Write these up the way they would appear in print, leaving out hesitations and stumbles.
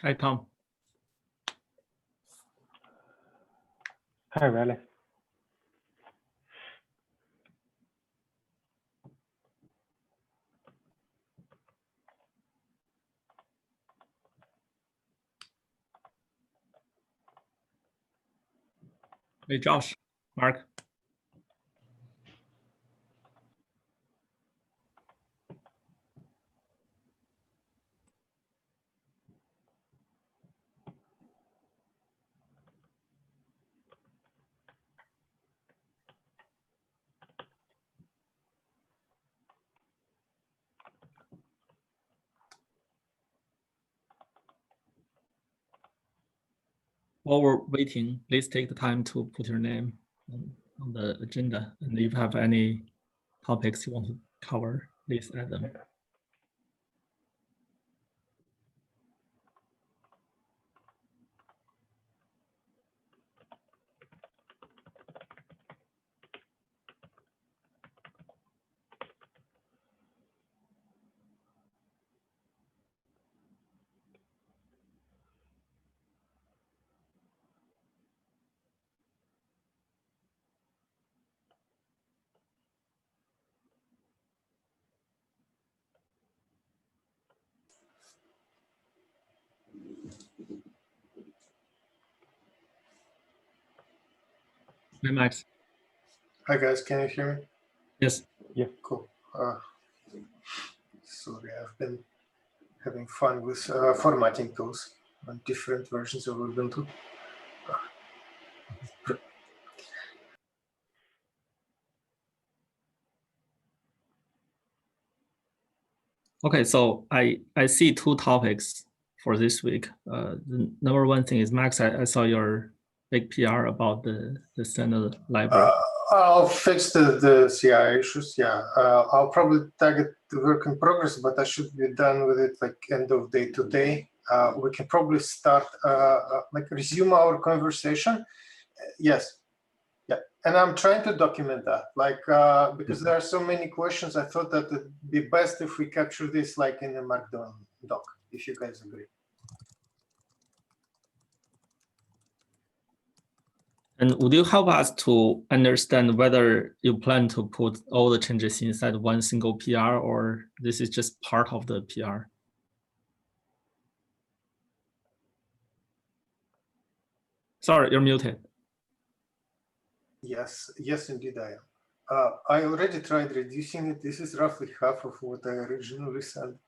Hi, Tom. Hi, Riley. Hey, Josh, Mark. While we're waiting, please take the time to put your name on the agenda. And if you have any topics you want to cover, please add them. Hi, Max. Hi guys, can you hear me? Yes. Yeah. Cool. Sorry, I've been having fun with formatting tools on different versions of Ubuntu. Okay, so I see two topics for this week. The number one thing is, Max, I saw your big PR about the standard library. I'll fix the CI issues, yeah. I'll probably tag it to work in progress, but I should be done with it like end of day today. We can probably start, like resume our conversation. Yes, yeah. And I'm trying to document that, like, because there are so many questions, I thought that it'd be best if we capture this like in a Markdown doc, if you guys agree. And would you help us to understand whether you plan to put all the changes inside one single PR, or this is just part of the PR? Sorry, you're muted. Yes, indeed I am. I already tried reducing it. This is roughly half of what I originally said.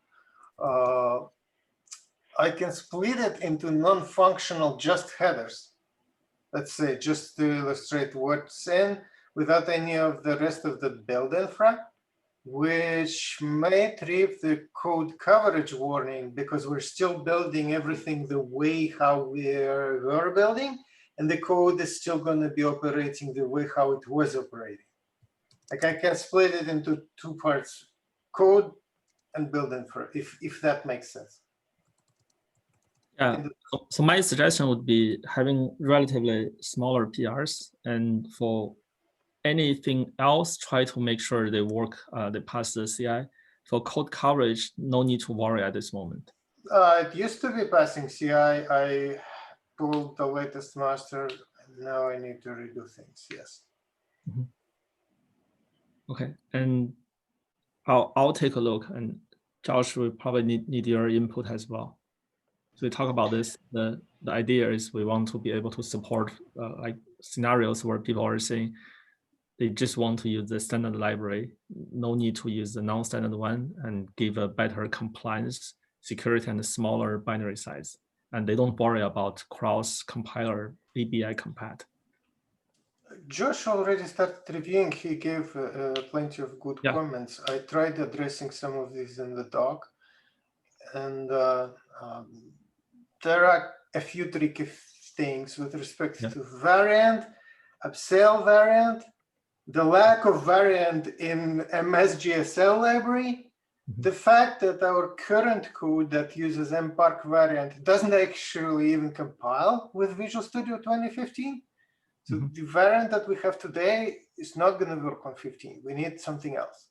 I can split it into non-functional just headers. Let's say just to illustrate what's in without any of the rest of the build infra, which may trip the code coverage warning because we're still building everything the way how we were building, and the code is still going to be operating the way how it was operating. Like I can split it into two parts, code and build infra, if that makes sense. Yeah, so my suggestion would be having relatively smaller PRs, and for anything else, try to make sure they work, they pass the CI. For code coverage, no need to worry at this moment. It used to be passing CI. I pulled the latest master, and now I need to redo things, yes. Mm-hmm. Okay, and I'll take a look, and Josh will probably need your input as well. So we talk about this. The idea is we want to be able to support like scenarios where people are saying they just want to use the standard library, no need to use the non-standard one, and give a better compliance, security, and a smaller binary size. And they don't worry about cross-compiler ABI compat. Josh already started reviewing. He gave plenty of good comments. I tried addressing some of these in the doc, and there are a few tricky things with respect to variant, upsell variant, the lack of variant in MSGSL library, the fact that our current code that uses MPark variant doesn't actually even compile with Visual Studio 2015. So the variant that we have today is not going to work on 15. We need something else.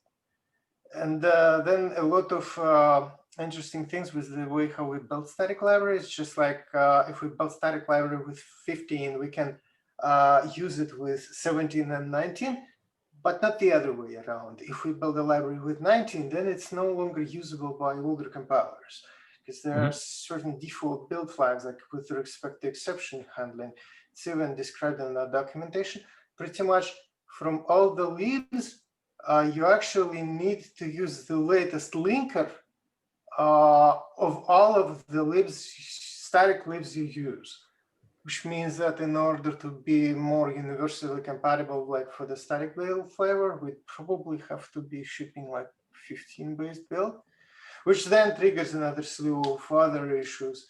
And then a lot of interesting things with the way how we build static libraries. Just like if we build static library with 15, we can use it with 17 and 19, but not the other way around. If we build a library with 19, then it's no longer usable by older compilers, because there are certain default build flags, like with respect to exception handling. It's even described in the documentation. Pretty much from all the libs, you actually need to use the latest linker of all of the libs, static libs you use, which means that in order to be more universally compatible, like for the static build flavor, we probably have to be shipping like 15-based build, which then triggers another slew of other issues,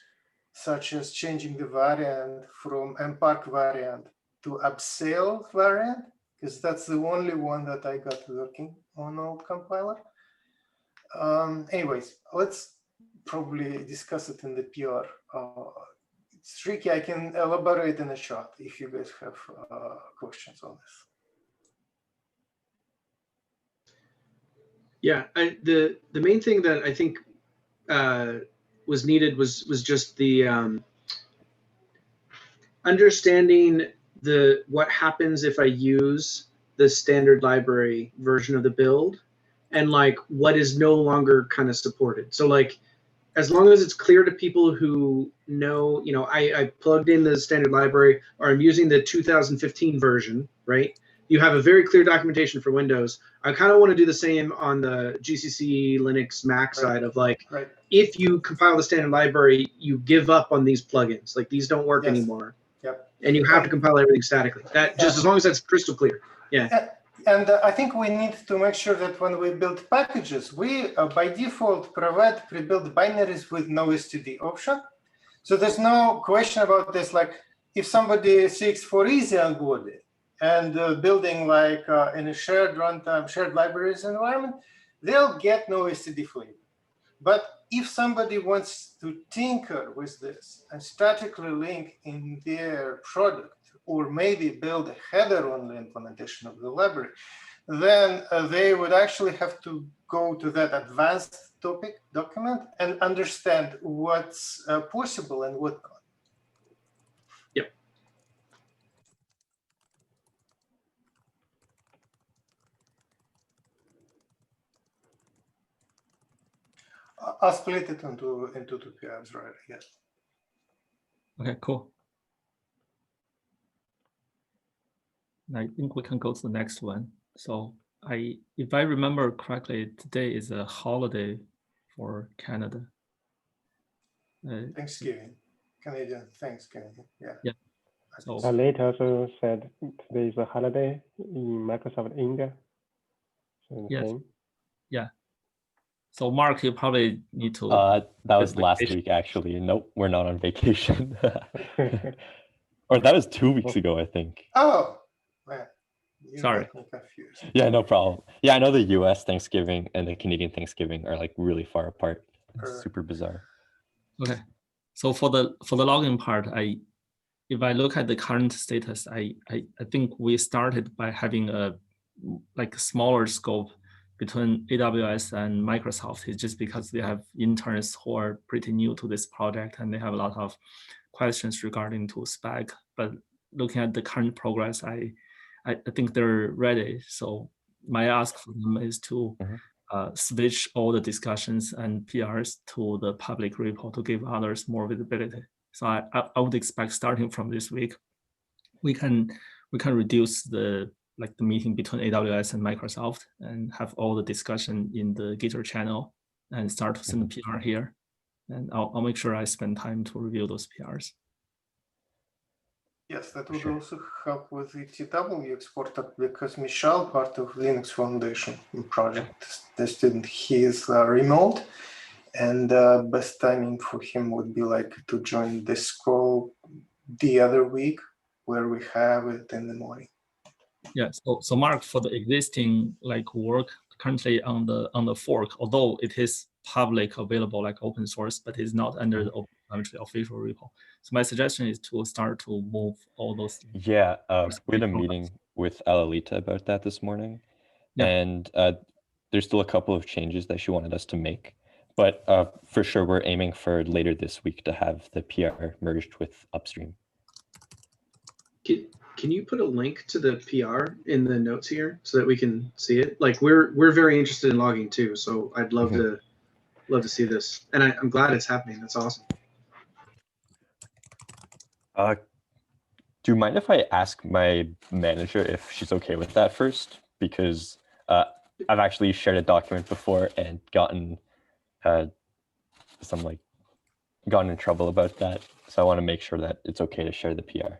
such as changing the variant from mpark variant to abseil variant, because that's the only one that I got working on old compiler. Anyways, let's probably discuss it in the PR. It's tricky. I can elaborate in a shot if you guys have questions on this. Yeah, the main thing that I think was needed was just the understanding what happens if I use the standard library version of the build, and like what is no longer kind of supported. So like, as long as it's clear to people who know, you know, I plugged in the standard library, or I'm using the 2015 version, right? You have a very clear documentation for Windows. I kind of want to do the same on the GCC, Linux, Mac side of like, if you compile the standard library, you give up on these plugins. Like these don't work anymore. Yep. And you have to compile everything statically. That just as long as that's crystal clear. Yeah. And I think we need to make sure that when we build packages, we by default provide pre-built binaries with no std option. So there's no question about this. Like if somebody seeks for easy onboarding and building like in a shared runtime, shared libraries environment, they'll get no std flavor. But if somebody wants to tinker with this and statically link in their product, or maybe build a header-only implementation of the library, then they would actually have to go to that advanced topic document and understand what's possible and what not. Yep. I'll split it into two PRs, right? Yes. Okay, cool. I think we can go to the next one. So if I remember correctly, today is a holiday for Canada. Thanksgiving, Canadian Thanksgiving, yeah. Yeah. So Late also said today is a holiday in Microsoft India. So the yes. same. Yeah. So Mark, you probably need to. That was last week, actually. Nope, we're not on vacation. Or that was 2 weeks ago, I think. Oh, man. You Sorry. got me confused. Yeah, no problem. Yeah, I know the US Thanksgiving and the Canadian Thanksgiving are like really far apart. It's super bizarre. Okay. So for the login part, if I look at the current status, I think we started by having a smaller scope between AWS and Microsoft. It's just because they have interns who are pretty new to this project and they have a lot of questions regarding to spec. But looking at the current progress, I think they're ready. So my ask for them is to switch all the discussions and PRs to the public repo to give others more visibility. So I would expect starting from this week, we can reduce the meeting between AWS and Microsoft and have all the discussion in the Gitter channel and start to send the PR here. And I'll make sure I spend time to review those PRs. Yes, that would also help with the TW exporter, because Michelle, part of Linux Foundation project, the student, he is remote, and best timing for him would be like to join this call the other week, where we have it in the morning. Yes. So Mark, for the existing work currently on the fork, although it is public available like open source, but it's not under the OpenTelemetry official repo. So my suggestion is to start to move all those things. Yeah, we had a meeting with Alalita about that this morning, and there's still a couple of changes that she wanted us to make, But for sure, we're aiming for later this week to have the PR merged with Upstream. Can you put a link to the PR in the notes here so that we can see it? Like we're very interested in logging too, so I'd love to see this, and I'm glad it's happening. That's awesome. Do you mind if I ask my manager if she's okay with that first? Because I've actually shared a document before and gotten gotten in trouble about that. So I want to make sure that it's okay to share the PR.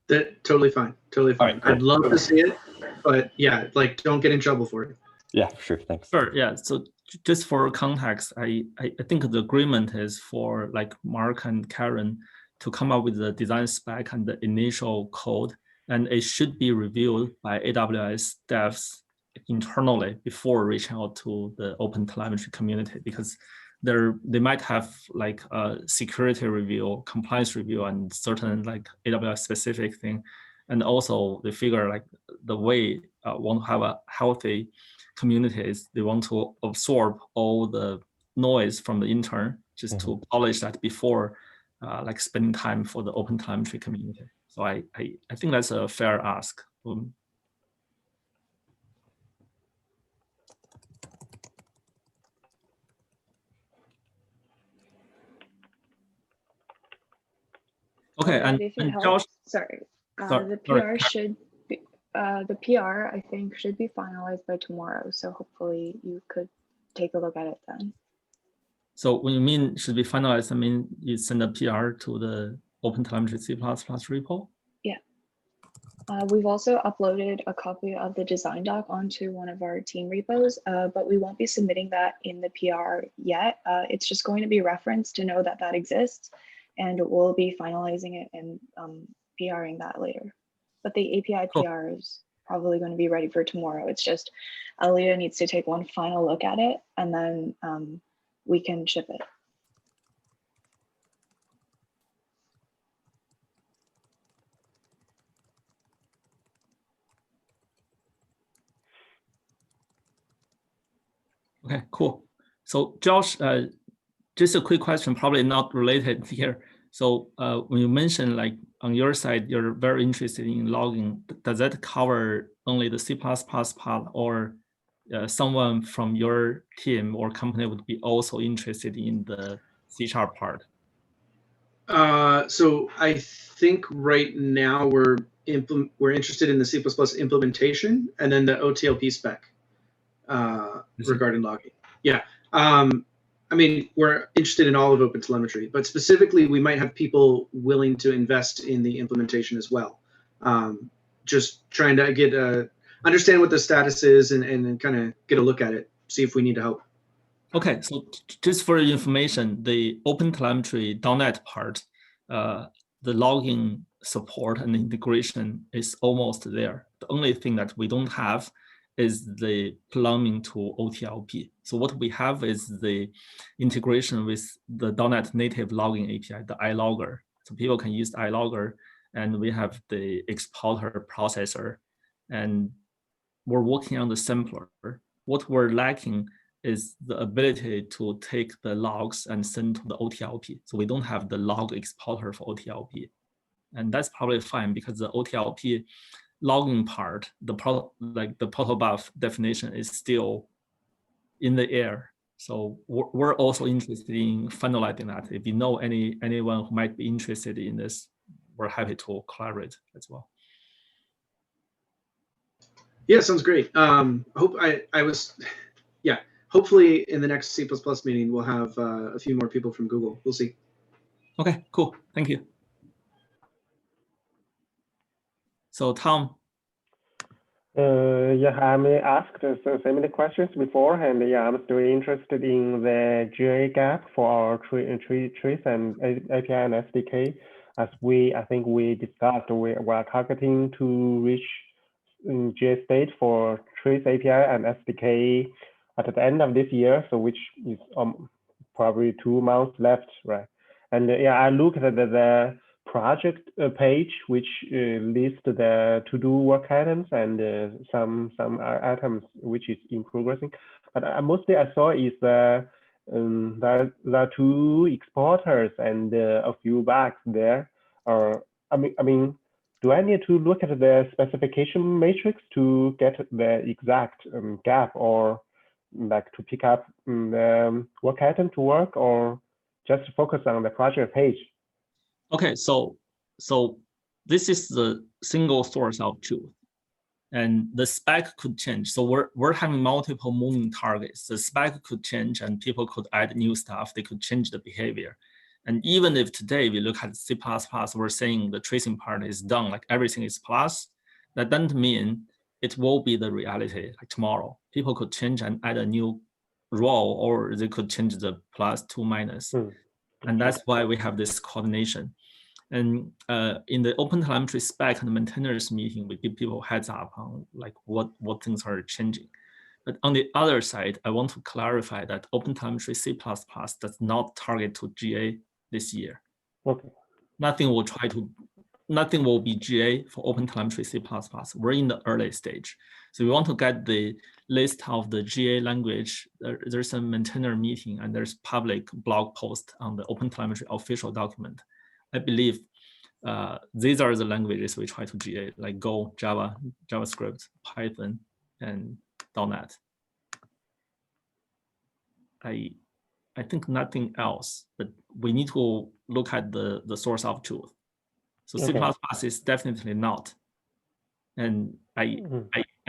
That totally fine. Totally fine. Right, cool. I'd love to see it, but yeah, like don't get in trouble for it. Yeah, sure. Thanks. Sure. Yeah. So just for context, I think the agreement is for like Mark and Karen to come up with the design spec and the initial code, and it should be reviewed by AWS devs internally before reaching out to the OpenTelemetry community, because they might have like a security review, compliance review, and certain like AWS specific thing. And also they figure like the way want to have a healthy community is they want to absorb all the noise from the intern just to polish that before like spending time for the OpenTelemetry community. So I think that's a fair ask. Okay, and if it Josh, helps, sorry. sorry, The PR should be, the PR I think should be finalized by tomorrow. So hopefully you could take a look at it then. So when you mean should be finalized, I mean you send a PR to the OpenTelemetry C++ repo? Yeah. We've also uploaded a copy of the design doc onto one of our team repos, but we won't be submitting that in the PR yet. It's just going to be referenced to know that that exists, and we'll be finalizing it and PRing that later. But the API PR is probably going to be ready for tomorrow. It's just Alita needs to take one final look at it, and then we can ship it. Okay, cool. So Josh, just a quick question, probably not related here. So when you mentioned like on your side, you're very interested in logging, does that cover only the C++ part, or someone from your team or company would be also interested in the C# part? So I think right now we're interested in the C++ implementation and then the OTLP spec regarding logging. Yeah. I mean, we're interested in all of OpenTelemetry, but specifically we might have people willing to invest in the implementation as well. Just trying to get understand what the status is and kind of get a look at it, see if we need help. Okay, so just for your information, the OpenTelemetry .NET part, the logging support and integration is almost there. The only thing that we don't have is the plumbing to OTLP. So what we have is the integration with the .NET native logging API, the iLogger. So people can use iLogger, and we have the exporter processor, and we're working on the sampler. What we're lacking is the ability to take the logs and send to the OTLP. So we don't have the log exporter for OTLP. And that's probably fine because the OTLP logging part, the protobuf definition is still in the air. So we're also interested in finalizing that. If you know anyone who might be interested in this, we're happy to collaborate as well. Yeah, sounds great. Hopefully in the next C++ meeting, we'll have a few more people from Google. We'll see. Okay, cool. Thank you. So Tom. Yeah, I'm asked so many questions before, and yeah, I'm still interested in the GA gap for our trees and API and SDK. As I think we discussed, we are targeting to reach GA state for trees API and SDK at the end of this year, so which is probably 2 months left, right? And yeah, I looked at the project page, which lists the to-do work items and some items which is in progressing. But mostly I saw is there are two exporters and a few bugs there. I mean, do I need to look at the specification matrix to get the exact gap, or like to pick up the work item to work, or just focus on the project page? Okay, so this is the single source of truth, and the spec could change. So we're having multiple moving targets. The spec could change, and people could add new stuff. They could change the behavior. And even if today we look at C++, we're saying the tracing part is done, like everything is plus, that doesn't mean it will be the reality like tomorrow. People could change and add a new row, or they could change the plus to minus. And that's why we have this coordination. And in the OpenTelemetry spec and the maintainers meeting, we give people heads up on like what things are changing. But on the other side, I want to clarify that OpenTelemetry C++ does not target to GA this year. Okay. Nothing will be GA for OpenTelemetry C++. We're in the early stage. So we want to get the list of the GA language. There's a maintainer meeting and there's public blog post on the OpenTelemetry official document. I believe these are the languages we try to GA, like Go, Java, JavaScript, Python, and .NET. I think nothing else, but we need to look at the source of truth. So Okay. C++ is definitely not. And I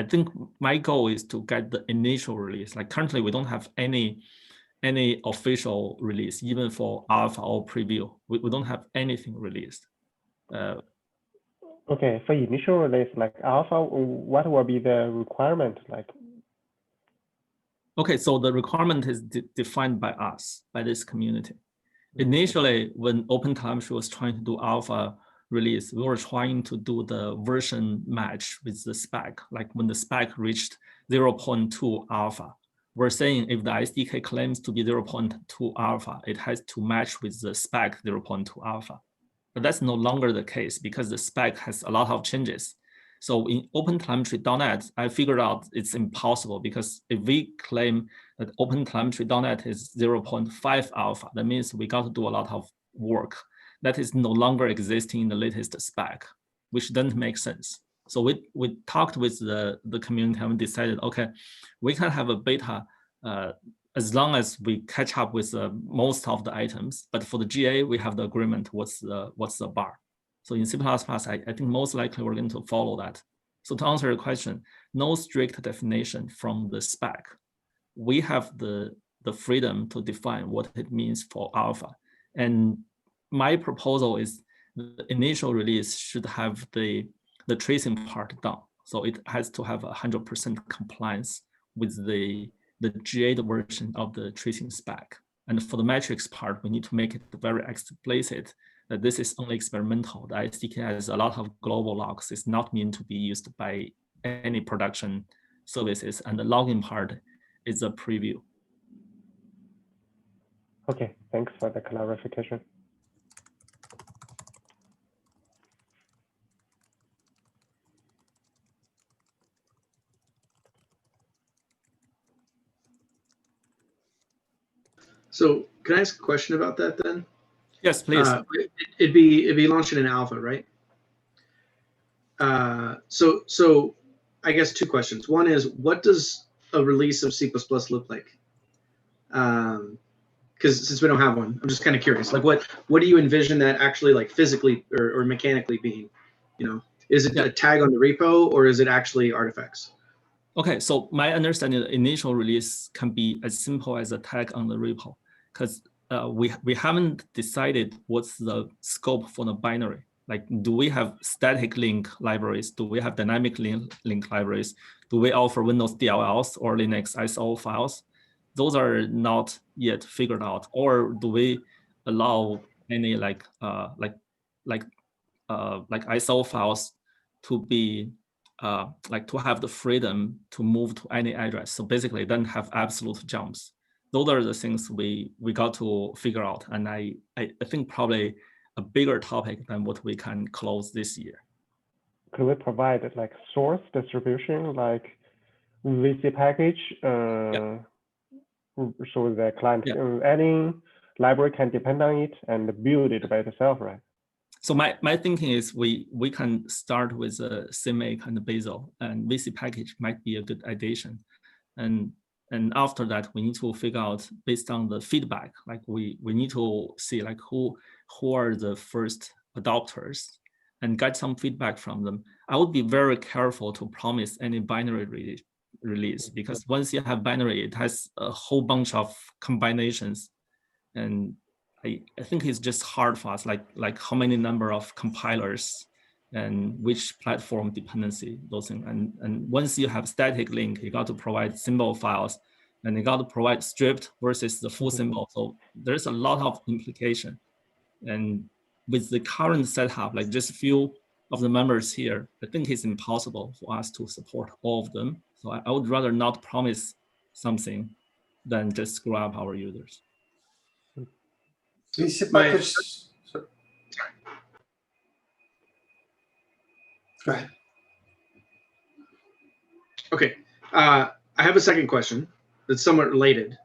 think my goal is to get the initial release. Like currently we don't have any official release, even for alpha or preview. We don't have anything released. Okay, for initial release, like alpha, what will be the requirement? Like, okay, so the requirement is defined by us, by this community. Initially, when OpenTelemetry was trying to do alpha release, we were trying to do the version match with the spec. Like when the spec reached 0.2 alpha, we're saying if the SDK claims to be 0.2 alpha, it has to match with the spec 0.2 alpha. But that's no longer the case because the spec has a lot of changes. So in OpenTelemetry.NET, I figured out it's impossible because if we claim that OpenTelemetry.NET is 0.5 alpha, that means we got to do a lot of work that is no longer existing in the latest spec, which doesn't make sense. So we talked with the community and decided, okay, we can have a beta as long as we catch up with most of the items. But for the GA, we have the agreement, what's the bar. So in C++, I think most likely we're going to follow that. So to answer your question, no strict definition from the spec. We have the freedom to define what it means for alpha. And my proposal is the initial release should have the tracing part done. So it has to have 100% compliance with the GA version of the tracing spec. And for the metrics part, we need to make it very explicit that this is only experimental. The SDK has a lot of global logs. It's not meant to be used by any production services. And the logging part is a preview. okay, thanks for the clarification. So can I ask a question about that then? Yes, please. It'd be launching in alpha, right? So I guess two questions. One is, what does a release of C++ look like? Because since we don't have one, I'm just kind of curious. Like, what do you envision that actually like physically or mechanically being? You know, is it a tag on the repo or is it actually artifacts? Okay, so my understanding, the initial release can be as simple as a tag on the repo, because we haven't decided what's the scope for the binary. Like, do we have static link libraries? Do we have dynamic link libraries? Do we offer Windows DLLs or Linux ISO files? Those are not yet figured out. Or do we allow any like ISO files to be to have the freedom to move to any address? So basically, then have absolute jumps. Those are the things we got to figure out, and I think probably a bigger topic than what we can close this year. Could we provide like source distribution, like VC package? so the client, Yeah. any library can depend on it and build it by itself, right? So my thinking is we can start with a CMake and Bazel, and VC package might be a good addition. And after that, we need to figure out based on the feedback, like we need to see like who are the first adopters and get some feedback from them. I would be very careful to promise any binary release, because once you have binary, it has a whole bunch of combinations. And I think it's just hard for us, like how many number of compilers and which platform dependency, those things. And once you have static link, you got to provide symbol files, and you got to provide stripped versus the full symbol. So there's a lot of implication. And with the current setup, like just a few of the members here, I think it's impossible for us to support all of them. So I would rather not promise something than just screw up our users. VC package. Sorry. Go ahead. Okay, I have a second question that's somewhat related.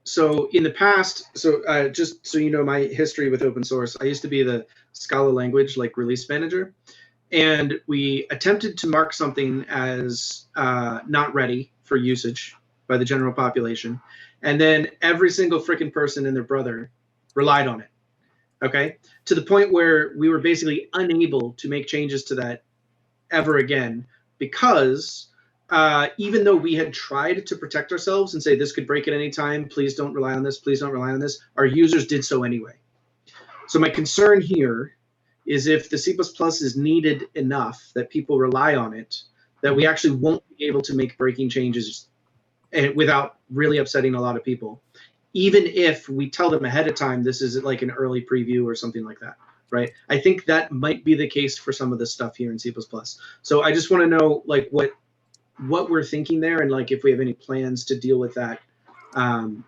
So in the past, just so you know my history with open source, I used to be the Scala language like release manager, and we attempted to mark something as not ready for usage by the general population, and then every single freaking person and their brother relied on it. Okay, to the point where we were basically unable to make changes to that ever again, because even though we had tried to protect ourselves and say this could break at any time, please don't rely on this, please don't rely on this, our users did so anyway. So my concern here is if the C++ is needed enough that people rely on it, that we actually won't be able to make breaking changes without really upsetting a lot of people, even if we tell them ahead of time this is like an early preview or something like that, right? I think that might be the case for some of the stuff here in C++. So I just want to know like what we're thinking there, and like if we have any plans to deal with that.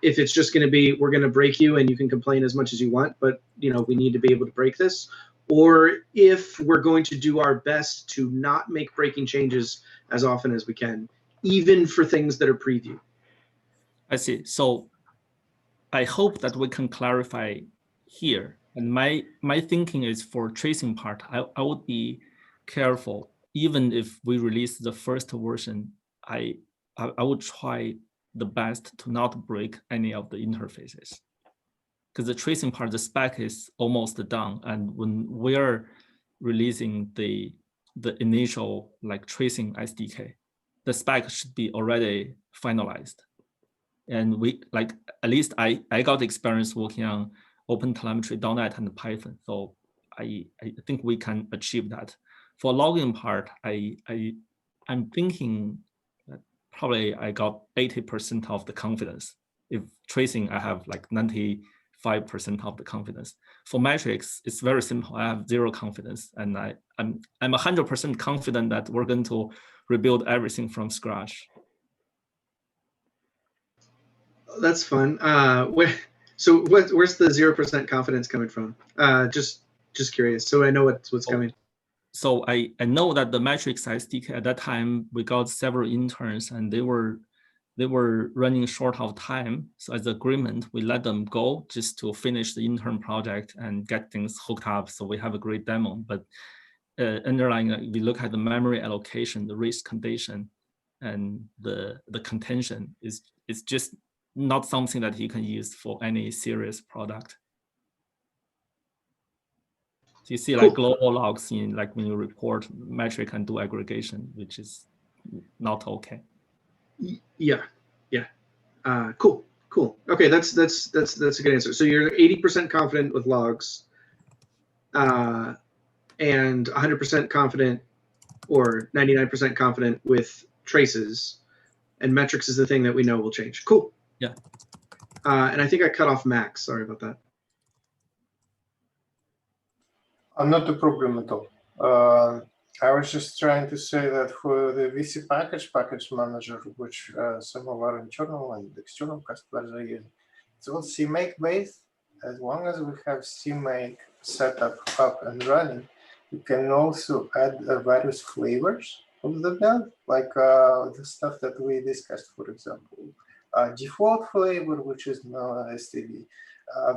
If it's just going to be we're going to break you and you can complain as much as you want, but you know we need to be able to break this, or if we're going to do our best to not make breaking changes as often as we can, even for things that are preview. I see. So I hope that we can clarify here. And my thinking is for tracing part, I would be careful. Even if we release the first version, I would try the best to not break any of the interfaces. Because the tracing part, the spec is almost done. And when we're releasing the initial like tracing SDK, the spec should be already finalized. And we like, at least I got experience working on OpenTelemetry.NET and Python. So I think we can achieve that. For logging part, I'm thinking that probably I got 80% of the confidence. If tracing, I have like 95% of the confidence. For metrics, it's very simple. I have 0 confidence, and I'm 100% confident that we're going to rebuild everything from scratch. That's fun. So where's the 0% confidence coming from? Just curious, so I know what's coming. So I know that the metrics SDK at that time, we got several interns and they were running short of time. So as agreement, we let them go just to finish the intern project and get things hooked up. So we have a great demo. But underlying, we look at the memory allocation, the race condition, and the contention is just not something that you can use for any serious product. So you see like global logs in like when you report metric and do aggregation, which is not okay. Yeah. Cool. Okay, that's a good answer. So you're 80% confident with logs, and 100% confident or 99% confident with traces, and metrics is the thing that we know will change. Cool. Yeah. And I think I cut off Max. Sorry about that. Not a problem at all. I was just trying to say that for the VC package manager, which some of our internal and external customers are using, it's all CMake based. As long as we have CMake set up and running, you can also add various flavors of the build, like the stuff that we discussed, for example, default flavor, which is now STD,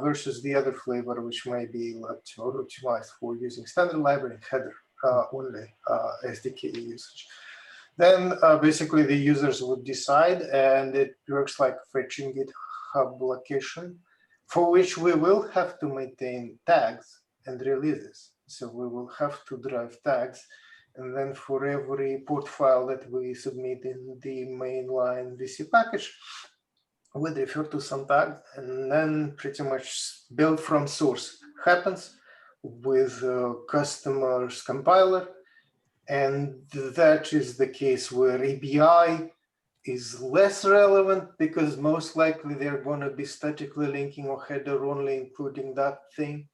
versus the other flavor, which might be optimized for using standard library header only SDK usage. Then basically the users would decide, and it works like fetching GitHub location, for which we will have to maintain tags and releases. So we will have to drive tags. And then for every port file that we submit in the mainline VC package, we refer to some tag, and then pretty much build from source happens with customer's compiler. And that is the case where ABI is less relevant, because most likely they're going to be statically linking or header only, including that thing.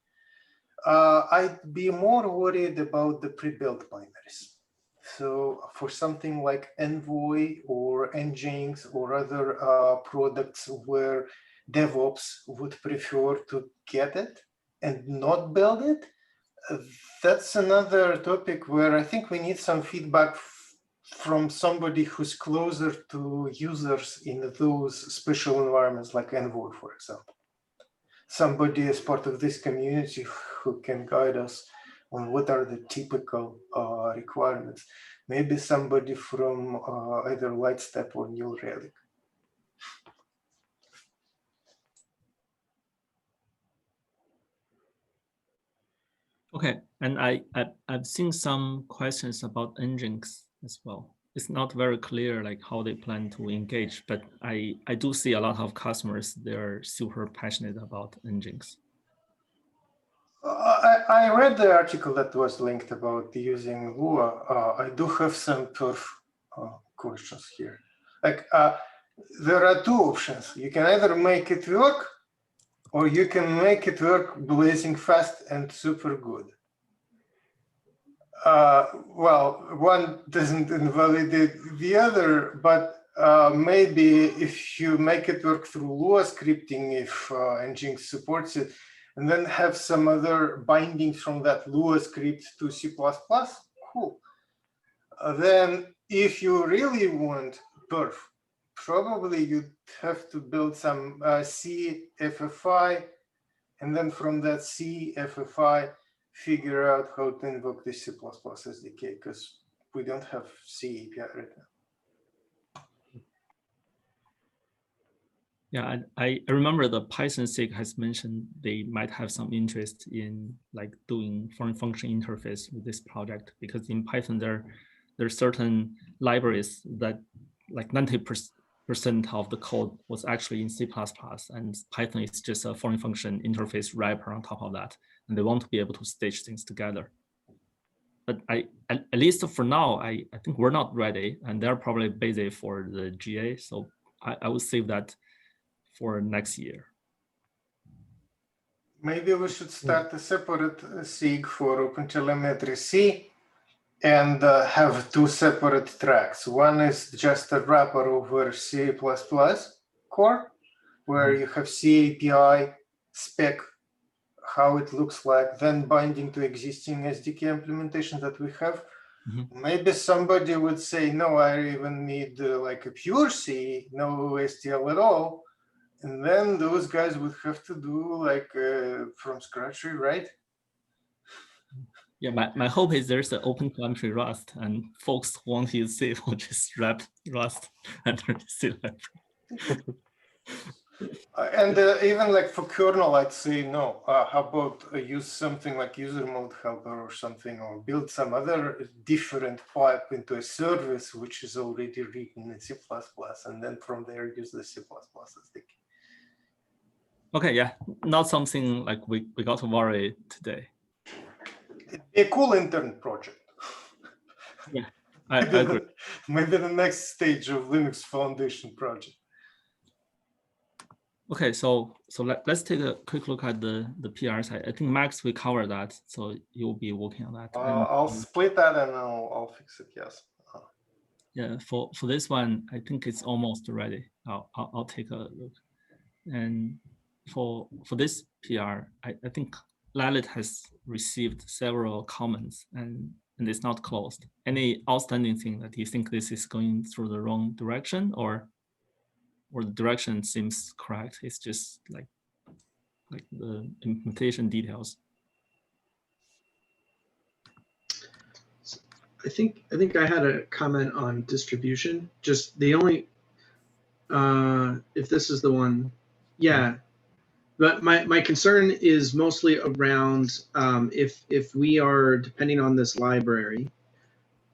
I'd be more worried about the pre-built binaries. So for something like Envoy or Nginx or other products where DevOps would prefer to get it and not build it, that's another topic where I think we need some feedback from somebody who's closer to users in those special environments like Envoy, for example. Somebody as part of this community who can guide us on what are the typical requirements. Maybe somebody from either Lightstep or New Relic. Okay, and I've seen some questions about Nginx as well. It's not very clear like how they plan to engage, but I do see a lot of customers, they're super passionate about Nginx. I read the article that was linked about using Lua. I do have some perf questions here. Like there are two options. You can either make it work, or you can make it work blazing fast and super good. Well, one doesn't invalidate the other, but maybe if you make it work through Lua scripting, if Nginx supports it, and then have some other bindings from that Lua script to C++, cool. Then if you really want perf, probably you'd have to build some C FFI, and then from that C FFI, figure out how to invoke the C++ SDK, because we don't have C API right now. Yeah, I remember the Python SIG has mentioned they might have some interest in like doing foreign function interface with this project, because in Python there are certain libraries that like 90% of the code was actually in C++, and Python is just a foreign function interface wrapper on top of that, and they want to be able to stitch things together. But at least for now, I think we're not ready, and they're probably busy for the GA, so I would save that for next year. Maybe we should start a separate SIG for OpenTelemetry C and have two separate tracks. One is just a wrapper over C++ core, where you have C API spec, how it looks like, then binding to existing SDK implementation that we have. Maybe somebody would say, no, I even need like a pure C, no STL at all. And then those guys would have to do like from scratch rewrite. Yeah, my hope is there's an open telemetry Rust, and folks who want to use C will just wrap Rust under the C library. And even like for kernel, I'd say no. How about use something like user mode helper or something, or build some other different pipe into a service which is already written in C++, and then from there use the C++ SDK. Okay, yeah, not something like we got to worry today. It'd be a cool intern project. Yeah, I agree. Maybe the next stage of Linux Foundation project. Okay, so let's take a quick look at the PRs. I think Max will cover that, so you'll be working on that. I'll split that and I'll fix it. Yes. Yeah, for this one, I think it's almost ready. I'll take a look. And for this PR, I think Lalit has received several comments and it's not closed. Any outstanding thing that you think this is going through the wrong direction, or or the direction seems correct. It's just like the implementation details. I think I had a comment on distribution. Just the only if this is the one, yeah. But my concern is mostly around if we are depending on this library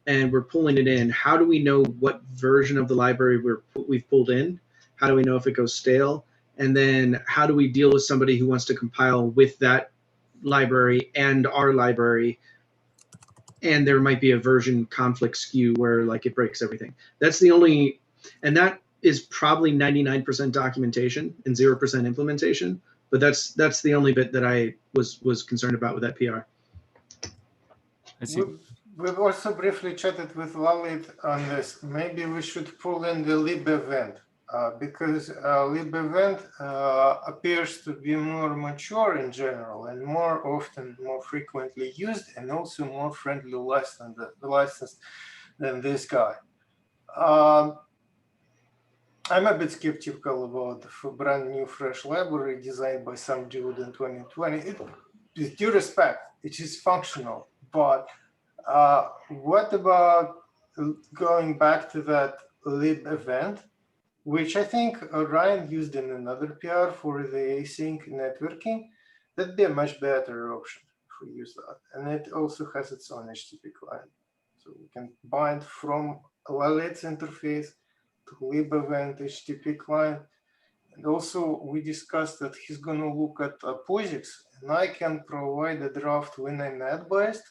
and we're pulling it in, how do we know what version of the library we've pulled in? How do we know if it goes stale? And then how do we deal with somebody who wants to compile with that library and our library, and there might be a version conflict skew where like it breaks everything? That's the only, and that is probably 99% documentation and 0% implementation. But that's the only bit that I was concerned about with that PR. I see. We've also briefly chatted with Lalit on this. Maybe we should pull in the lib event because lib event appears to be more mature in general and more often, more frequently used, and also more friendly licensed than this guy. I'm a bit skeptical about a brand new fresh library designed by some dude in 2020. With due respect, it is functional, but what about going back to that lib event, which I think Ryan used in another PR for the async networking? That'd be a much better option if we use that. And it also has its own HTTP client. So we can bind from Lalit's interface to lib event HTTP client. And also we discussed that he's going to look at POSIX, and I can provide a draft WinINet based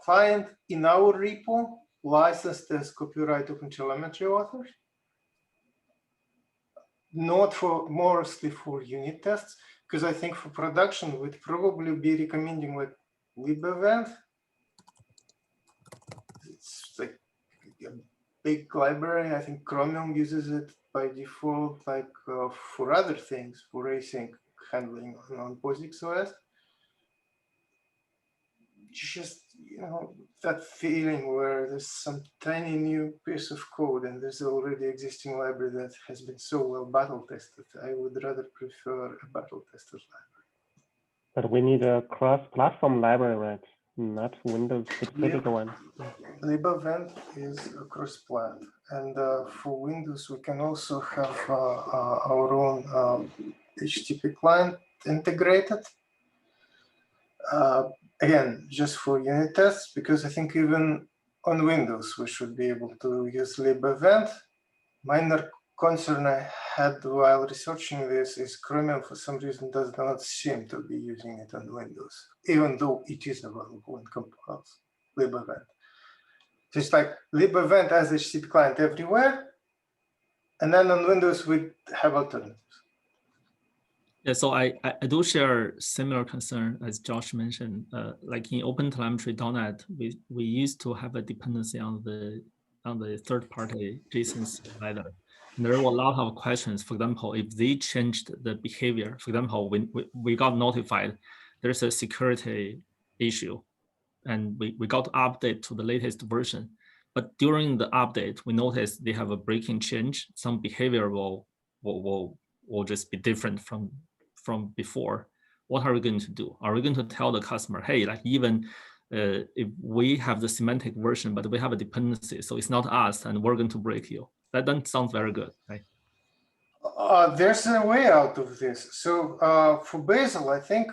client in our repo, licensed as copyright OpenTelemetry authors. Not for, mostly for unit tests, because I think for production, we'd probably be recommending like lib event. It's like a big library. I think Chromium uses it by default, like for other things, for async handling on POSIX OS. Just, you know, that feeling where there's some tiny new piece of code and there's already existing library that has been so well battle tested. I would rather prefer a battle tested library. But we need a cross-platform library, right? Not Windows specific one. Libevent is a cross-plat, and for Windows we can also have our own HTTP client integrated. Again, just for unit tests, because I think even on Windows we should be able to use libevent. Minor concern I had while researching this is Chromium for some reason does not seem to be using it on Windows, even though it is available and compiles libevent. Just like libevent as HTTP client everywhere, and then on Windows we have alternatives. Yeah, so I do share similar concern as Josh mentioned. Like in OpenTelemetry.net, we used to have a dependency on the third-party JSON provider. And there were a lot of questions. For example, if they changed the behavior, for example, when we got notified there's a security issue, and we got to update to the latest version. But during the update, we noticed they have a breaking change. Some behavior will just be different from before. What are we going to do? Are we going to tell the customer, hey, like even if we have the semantic version, but we have a dependency, so it's not us, and we're going to break you? That doesn't sound very good, right? There's a way out of this. So for Bazel, I think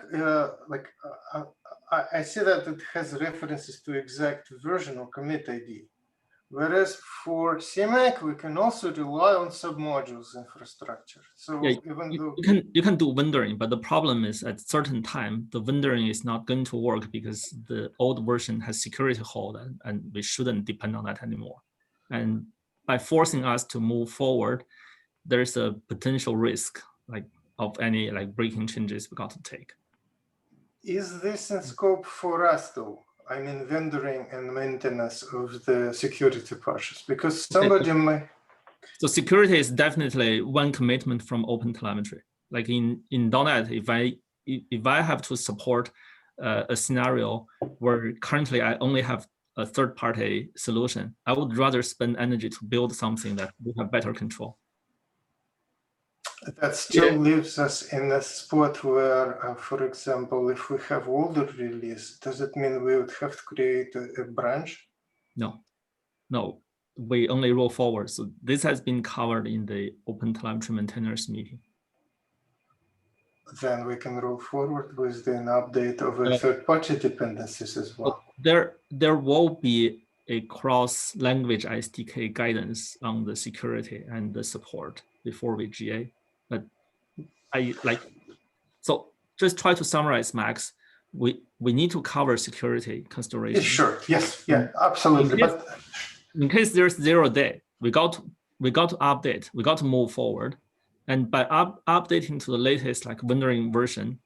I see that it has references to exact version or commit ID. Whereas for CMake, we can also rely on submodules infrastructure. So yeah, even though you can do vendoring, but the problem is at certain time, the vendoring is not going to work because the old version has security hold, and we shouldn't depend on that anymore. And by forcing us to move forward, there's a potential risk of any breaking changes we got to take. Is this in scope for us though? I mean, vendoring and maintenance of the security patches, because somebody might. So security is definitely one commitment from OpenTelemetry. Like in .NET, if I have to support a scenario where currently I only have a third-party solution, I would rather spend energy to build something that we have better control. That still Yeah. leaves us in a spot where, for example, if we have older release, does it mean we would have to create a branch? No, no, we only roll forward. So this has been covered in the OpenTelemetry maintainers meeting. Then we can roll forward with an update of the Yeah. third-party dependencies as well. There will be a cross-language SDK guidance on the security and the support before we GA. But so just try to summarize, Max. We need to cover security Yeah, considerations. sure. Yes. Yeah. Absolutely. In But In case there's 0 day, we got to update. We got to move forward, and by updating to the latest like rendering version,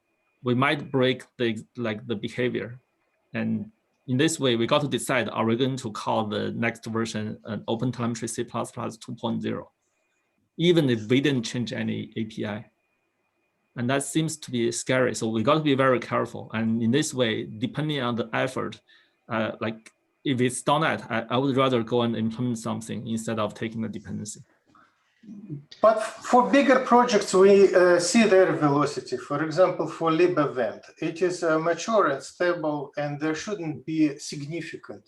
we might break the behavior, and in this way, we got to decide: are we going to call the next version an OpenTelemetry C++ 2.0, even if we didn't change any API? And that seems to be scary. So we got to be very careful. And in this way, depending on the effort, like if it's .NET, I would rather go and implement something instead of taking a dependency. But for bigger projects, we see their velocity. For example, for libevent, it is mature and stable, and there shouldn't be significant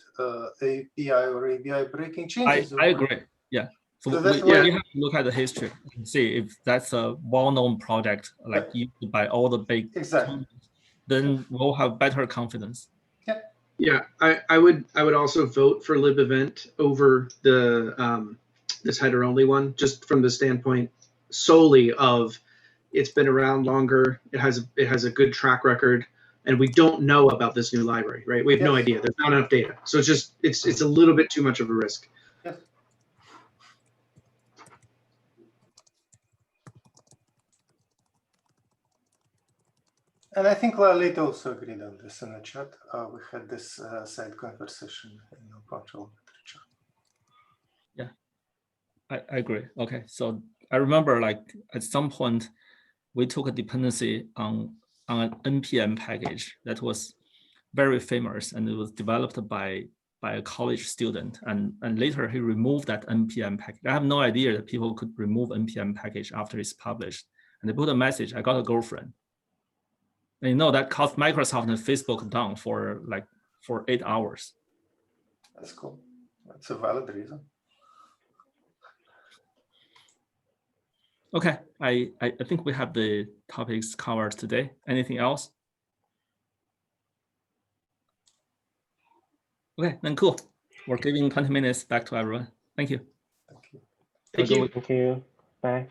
API or ABI breaking changes. I agree. Yeah. So So that's we why- have to look at the history and see if that's a well-known project, like used by all the big Exactly. companies, then we'll have better confidence. Yeah, I would also vote for libevent over the this header only one, just from the standpoint solely of it's been around longer, it has a good track record, and we don't know about this new library, right? We have no Yes. idea. There's not enough data, so it's a little bit too much of a risk. Yes. And I think Lalita also agreed on this in the chat. We had this side conversation in OpenTelemetry literature. I agree. Okay, so I remember like at some point we took a dependency on an NPM package that was very famous, and it was developed by a college student, and later he removed that NPM package. I have no idea that people could remove NPM package after it's published, and they put a message: "I got a girlfriend." And you know that cost Microsoft and Facebook down for 8 hours. That's cool. That's a valid reason. Okay, I think we have the topics covered today. Anything else? Okay, then cool. We're giving 20 minutes back to everyone. Thank you. Thank you. Thank you. Thank you. Bye.